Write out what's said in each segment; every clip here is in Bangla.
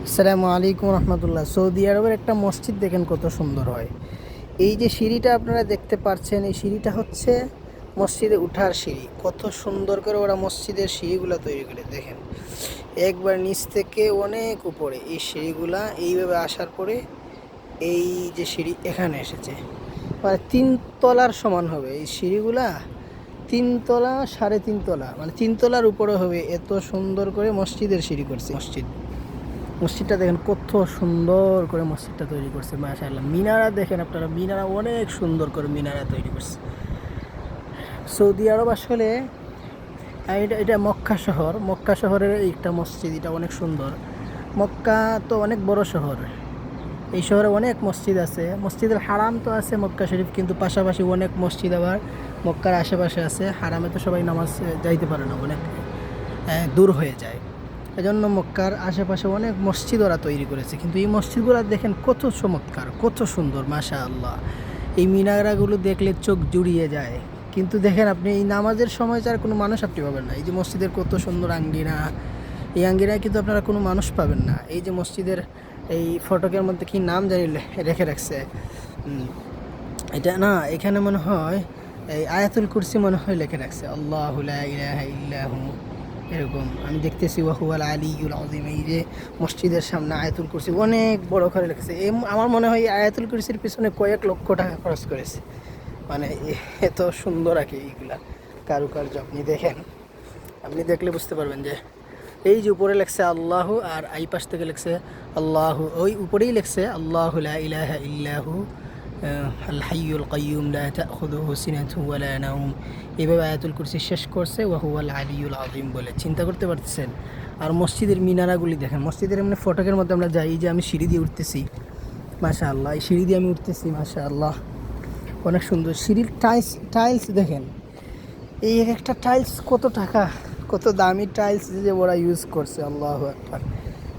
আসসালামু আলাইকুম রহমতুল্লাহ। সৌদি আরবের একটা মসজিদ দেখেন কত সুন্দর হয়। এই যে সিঁড়িটা আপনারা দেখতে পাচ্ছেন, এই সিঁড়িটা হচ্ছে মসজিদে উঠার সিঁড়ি। কত সুন্দর করে ওরা মসজিদের সিঁড়িগুলো তৈরি করে দেখেন, একবার নিচ থেকে অনেক উপরে এই সিঁড়িগুলা এইভাবে আসার পরে এই যে সিঁড়ি এখানে এসেছে, মানে 3 তলার সমান হবে এই সিঁড়িগুলা। 3 তলা, 3.5 তলা, মানে 3 তলার উপরে হবে। এত সুন্দর করে মসজিদের সিঁড়ি করছে। মসজিদটা দেখেন কত সুন্দর করে মসজিদটা তৈরি করছে, মাশাআল্লাহ। মিনারা দেখেন আপনারা, মিনারা অনেক সুন্দর করে মিনারা তৈরি করছে। সৌদি আরব আসলে এটা এটা মক্কা শহর। মক্কা শহরের একটা মসজিদ, এটা অনেক সুন্দর। মক্কা তো অনেক বড় শহর, এই শহরে অনেক মসজিদ আছে। মসজিদের হারাম তো আছে মক্কা শরীফ, কিন্তু পাশাপাশি অনেক মসজিদ আবার মক্কার আশেপাশে আছে। হারামে তো সবাই নামাজ যাইতে পারে না, অনেক দূর হয়ে যায়। এজন্য মক্কার আশেপাশে অনেক মসজিদ ওরা তৈরি করেছে, কিন্তু এই মসজিদগুলো দেখেন কত চমৎকার, কত সুন্দর, মাশাআল্লাহ। এই মিনারাগুলো দেখলে চোখ জুড়িয়ে যায়। কিন্তু দেখেন আপনি এই নামাজের সময় যার কোনো মানুষ আপনি পাবেন না। এই যে মসজিদের কত সুন্দর আঙ্গিনা, এই আঙ্গিনায় কিন্তু আপনারা কোনো মানুষ পাবেন না। এই যে মসজিদের এই ফটকের মধ্যে কি নাম জানি রেখে রাখছে, এটা না, এখানে মনে হয় এই আয়াতুল কুরসি মনে হয় লিখে রাখছে, আল্লাহু লা ইলাহা ইল্লাহু, এরকম আমি দেখতেছি। ওয়াহুয়াল আলিয়ুল আযীম। এই যে মসজিদের সামনে আয়াতুল কুরসি অনেক বড় করে লিখেছে। আমার মনে হয় আয়াতুল কুরসির পিছনে কয়েক লক্ষ টাকা খরচ করেছে, মানে এত সুন্দর আর কি এইগুলা কারুকার্য। আপনি দেখেন, আপনি দেখলে বুঝতে পারবেন যে এই যে উপরে লেখছে আল্লাহু, আর এই পাশ থেকে লেখছে আল্লাহু, ওই উপরেই লেখছে আল্লাহু লা ইলাহা ইল্লাহু আল হাইয়ুল কাইয়ুম লা তাখুযুহু সিনাতুন ওয়া লা নাওম। এইভাবে আয়াতুল কুরসি শেষ করছে ওয়া হুয়াল আলিয়ুল আযীম বলে। চিন্তা করতে পারতেছেন? আর মসজিদের মিনারাগুলি দেখেন। মসজিদের এমনি ফটকের মধ্যে আমরা যাই, যে আমি সিঁড়ি দিয়ে উঠতেছি, মাশাআল্লাহ, এই সিঁড়ি দিয়ে আমি উঠতেছি, মাশাআল্লাহ, অনেক সুন্দর। সিঁড়ির টাইলস দেখেন, এই এক একটা টাইলস কত টাকা, কত দামি টাইলস যে ওরা ইউজ করছে, আল্লাহু আকবার।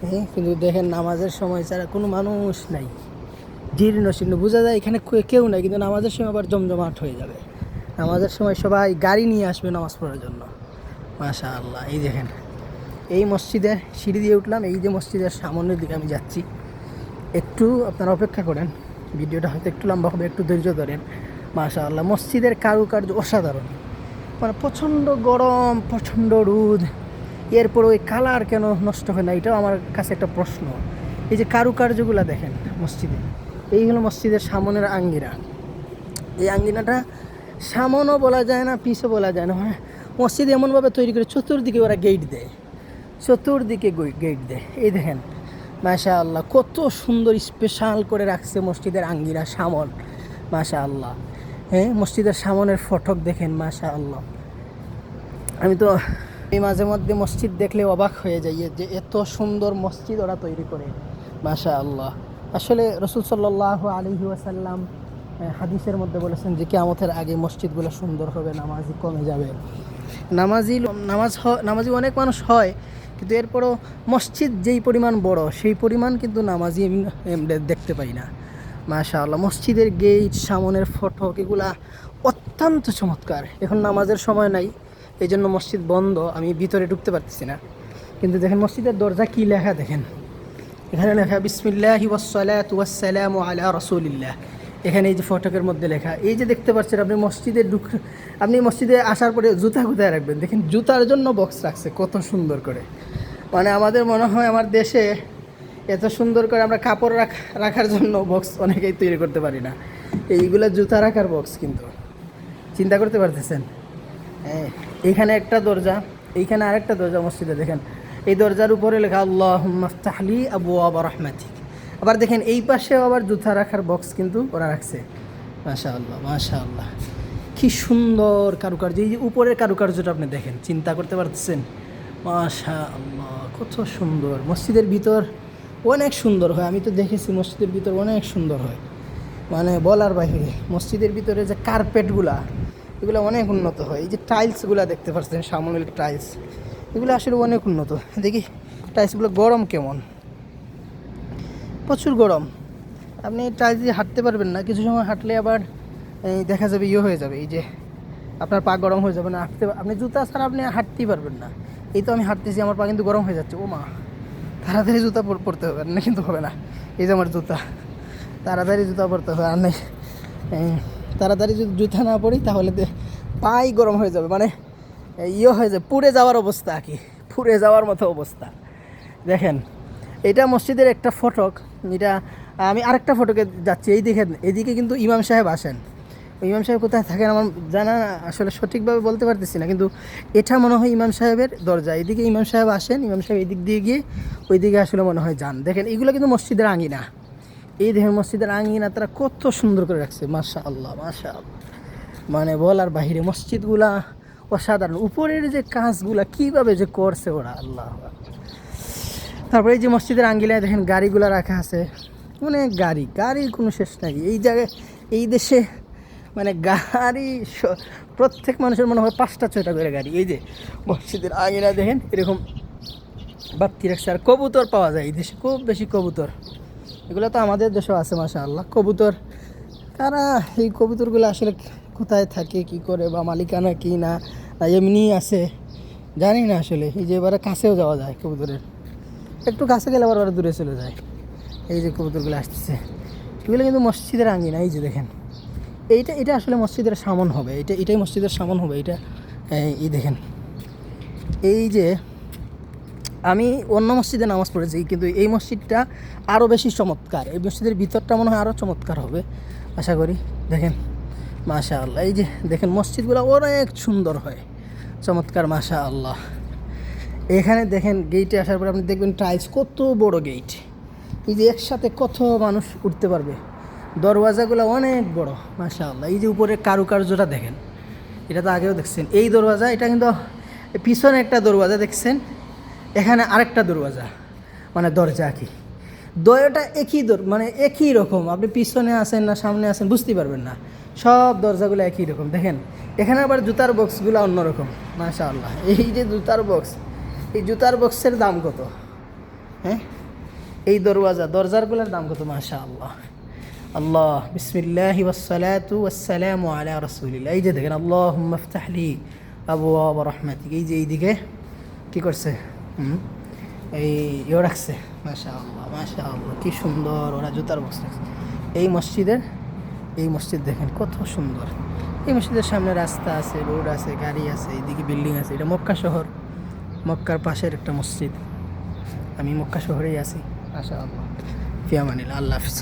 হ্যাঁ, কিন্তু দেখেন নামাজের সময় ছাড়া কোনো মানুষ নাই, জীর্ণ শীর্ণ বোঝা যায় এখানে কেউ নাই, কিন্তু নামাজের সময় আবার জমজমাট হয়ে যাবে। নামাজের সময় সবাই গাড়ি নিয়ে আসবে নামাজ পড়ার জন্য, মাশাআল্লাহ। এই দেখেন, এই মসজিদের সিঁড়ি দিয়ে উঠলাম, এই যে মসজিদের সামনের দিকে আমি যাচ্ছি। একটু আপনারা অপেক্ষা করেন, ভিডিওটা হয়তো একটু লম্বা হবে, একটু ধৈর্য ধরেন। মাশাআল্লাহ, মসজিদের কারুকার্য অসাধারণ। মানে প্রচণ্ড গরম, প্রচণ্ড রোদ, এরপর ওই কালার কেন নষ্ট হয় না, এটাও আমার কাছে একটা প্রশ্ন। এই যে কারুকার্যগুলো দেখেন মসজিদে, এই হলো মসজিদের সামনের আঙ্গিনা। এই আঙ্গিনাটা সামনও বলা যায় না, পিছও বলা যায় না। মানে মসজিদ এমনভাবে তৈরি করে চতুর্দিকে ওরা গেট দেয়, চতুর্দিকে গেট দেয়। এই দেখেন, মাশাআল্লাহ, কত সুন্দর স্পেশাল করে রাখছে মসজিদের আঙ্গিনা সামন, মাশাআল্লাহ। হ্যাঁ, মসজিদের সামনের ফটক দেখেন, মাশাআল্লাহ। আমি তো এই মাঝে মধ্যে মসজিদ দেখলে অবাক হয়ে যাই যে এত সুন্দর মসজিদ ওরা তৈরি করে, মাশাআল্লাহ। আসলে রাসূল সাল্লাল্লাহু আলাইহি ওয়াসাল্লাম হাদিসের মধ্যে বলেছেন যে কিয়ামতের আগে মসজিদগুলো সুন্দর হবে, নামাজি কমে যাবে। নামাজি অনেক মানুষ হয়, কিন্তু এরপরও মসজিদ যেই পরিমাণ বড়, সেই পরিমাণ কিন্তু নামাজি আমি দেখতে পাই না, মাশাআল্লাহ। মসজিদের গেট, সামনের ফটক, এগুলা অত্যন্ত চমৎকার। এখন নামাজের সময় নাই, এই জন্য মসজিদ বন্ধ, আমি ভিতরে ঢুকতে পারতেছি না। কিন্তু দেখেন মসজিদের দরজা কি লেখা দেখেন, এখানে লেখা বিসমিল্লাহি ওয়াসসালাতু ওয়াসসালামু আলা রাসূলিল্লাহ। এখানে এই যে ফটকের মধ্যে লেখা, এই যে দেখতে পাচ্ছেন আপনি আপনি মসজিদে আসার পরে জুতা কোথায় রাখবেন, দেখেন জুতার জন্য বক্স রাখছে কত সুন্দর করে। মানে আমাদের মনে হয় আমার দেশে এত সুন্দর করে আমরা কাপড় রাখার জন্য বক্স অনেকেই তৈরি করতে পারি না, এইগুলো জুতা রাখার বক্স। কিন্তু চিন্তা করতে পারতেছেন? হ্যাঁ, এইখানে একটা দরজা, এইখানে আরেকটা দরজা মসজিদে দেখেন, এই দরজার উপরে লেখা আল্লাহুম্মা ইফতাহ লি আবওয়াবা রাহমাতিক। আবার দেখেন এই পাশেও আবার জুতা রাখার বক্স কিন্তু ওরা রাখছে, মাশাআল্লাহ, মাশাআল্লাহ। কি সুন্দর কারুকার্য, এই যে উপরের কারুকার্যটা আপনি দেখেন, চিন্তা করতে পারতেছেন? মাশাআল্লাহ, কত সুন্দর। মসজিদের ভিতর অনেক সুন্দর হয়, আমি তো দেখেছি মসজিদের ভিতর অনেক সুন্দর হয়, মানে বলার বাইরে। মসজিদের ভিতরে যে কার্পেটগুলা, এগুলো অনেক উন্নত হয়। এই যে টাইলসগুলো দেখতে পাচ্ছেন, সামনের টাইলস, এগুলো আসলে অনেক উন্নত। দেখি টাইলসগুলো গরম কেমন, প্রচুর গরম। আপনি টাইলস দিয়ে হাঁটতে পারবেন না, কিছু সময় হাঁটলে আবার দেখা যাবে হয়ে যাবে, এই যে আপনার পা গরম হয়ে যাবে না, আপনি জুতা ছাড়া আপনি হাঁটতেই পারবেন না। এই তো আমি হাঁটতেছি, আমার পা কিন্তু গরম হয়ে যাচ্ছে, ও মা, তাড়াতাড়ি জুতা পরতে হবে, না কিন্তু হবে না। এই যে আমার জুতা, তাড়াতাড়ি জুতা পরতে হবে, আর নেই তাড়াতাড়ি যদি জুতা না পরি তাহলে পাই গরম হয়ে যাবে, মানে ইয়ে হয়ে যাবে, পুড়ে যাওয়ার অবস্থা আর কি, পুড়ে যাওয়ার মতো অবস্থা। দেখেন এটা মসজিদের একটা ফটক, এটা আমি আরেকটা ফটকে যাচ্ছি, এই দেখেন এদিকে কিন্তু ইমাম সাহেব আসেন। ইমাম সাহেব কোথায় থাকেন আমার জানা আসলে সঠিকভাবে বলতে পারতেছি না, কিন্তু এটা মনে হয় ইমাম সাহেবের দরজা, এদিকে ইমাম সাহেব আসেন, ইমাম সাহেব এদিক দিয়ে গিয়ে ওই দিকে আসলে মনে হয় যান। দেখেন এইগুলো কিন্তু মসজিদের আঙিনা, এই দেখেন মসজিদের আঙিনা তারা কত সুন্দর করে রাখছে, মাশা আল্লাহ মাশা আল্লাহ, মানে বলার বাহিরে। মসজিদগুলা অসাধারণ, উপরের যে কাজগুলা কীভাবে যে করছে ওরা, আল্লাহ। তারপরে এই যে মসজিদের আঙ্গিলায় দেখেন গাড়িগুলো রাখা আছে, অনেক গাড়ির কোনো শেষ নাই এই জায়গায়। এই দেশে মানে গাড়ি প্রত্যেক মানুষের মনে হয় 5টা 6টা করে গাড়ি। এই যে মসজিদের আঙ্গিলায় দেখেন এরকম বাতি রাখছে, আর কবুতর পাওয়া যায় এই দেশে, খুব বেশি কবুতর। এগুলো তো আমাদের দেশেও আছে মাশাআল্লাহ কবুতর। কারা এই কবুতরগুলো আসলে কোথায় থাকে, কি করে, বা মালিকানা কি না এমনি আছে জানি না আসলে। এই যে এবারে কাছেও যাওয়া যায় কবুতরের, একটু কাছে গেলে আবার ওরা দূরে চলে যায়। এই যে কবুতরগুলো আসতেছে, এগুলো কিন্তু মসজিদের আঙ্গিনা। এই যে দেখেন এটা আসলে মসজিদের সামন হবে, এটাই মসজিদের সামন হবে। এটা এই দেখেন, এই যে আমি অন্য মসজিদে নামাজ পড়েছি, কিন্তু এই মসজিদটা আরও বেশি চমৎকার। এই মসজিদের ভিতরটা মনে হয় আরও চমৎকার হবে আশা করি। দেখেন মাশাআল্লাহ, এই যে দেখেন মসজিদগুলো অনেক সুন্দর হয়, চমৎকার মাশাআল্লাহ। এখানে দেখেন গেটে আসার পরে আপনি দেখবেন টাইলস, কত বড় গেট, এই যে একসাথে কত মানুষ উঠতে পারবে। দরওয়াজাগুলো অনেক বড় মাশাআল্লাহ। এই যে উপরের কারুকার্যটা দেখেন, এটা তো আগেও দেখছেন। এই দরওয়াজা, এটা কিন্তু পিছনে একটা দরওয়াজা দেখছেন, এখানে আরেকটা দরওয়াজা, মানে দরজা কি দরজাটা একই মানে একই রকম। আপনি পিছনে আসেন না সামনে আসেন বুঝতেই পারবেন না, সব দরজাগুলো একই রকম। দেখেন এখানে আবার জুতার বক্সগুলো অন্যরকম মাশাআল্লাহ। এই যে জুতার বক্স, এই জুতার বক্সের দাম কত, হ্যাঁ এই দরজারগুলোর দাম কত মাশাআল্লাহ। আল্লাহ বিসমিল্লাহি ওয়াসসালাতু ওয়াসসালামু আলা রাসূলিল্লাহ। এই যে দেখেন আল্লাহুম্মা ইফতাহ লি আবওয়াব রাহমাতিক। এই যে এইদিকে কী করছে, এই ইয়ে রাখছে মাশাআল্লাহ মাশাআল্লাহ, কী সুন্দর ওরা জুতার বক্স রাখছে। এই মসজিদ দেখেন কত সুন্দর। এই মসজিদের সামনে রাস্তা আছে, রোড আছে, গাড়ি আছে, এইদিকে বিল্ডিং আছে। এটা মক্কা শহর, মক্কার পাশের একটা মসজিদ। আমি মক্কা শহরেই আছি মাশাআল্লাহ। ফি আমানিল্লাহ, আল্লাহ হাফিজ।